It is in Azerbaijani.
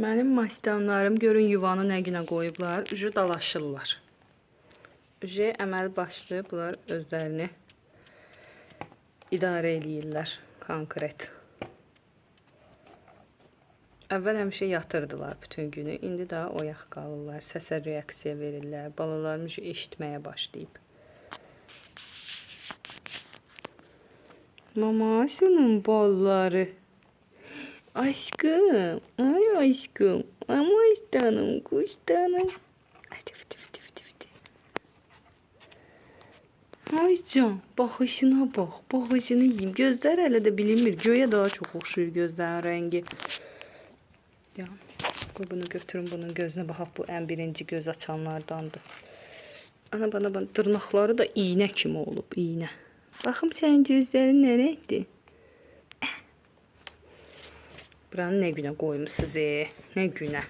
Mənim mastanlarım görün yuvanı nə günə qoyublar. Ücü dalaşırlar. Ücü əməl başlı bunlar özlərini idarə eləyirlər konkret. Əvvəl həmişə yatırdılar bütün günü. İndi daha oyaq qalırlar. Səsə reaksiya verirlər. Balalarımız eşitməyə başlayıb. Mamasının balları. Aşkım. Ay aşkım. Ama istanım. Kuştanım. Ay can. Baxışına bax. Baxışını yiyeyim. Gözlər hələ də bilinmir. Göyə daha çox oxşuyur gözlərin rəngi. Ya, bunu götürün bunun gözünə baxaq. Bu ən birinci göz açanlardandır. Ana bana dırnaqları da iğnə kimi olub. İğnə. Baxım sənin gözlərin nə rəngdir? Buranı nə günə qoymusunuz? Nə günə?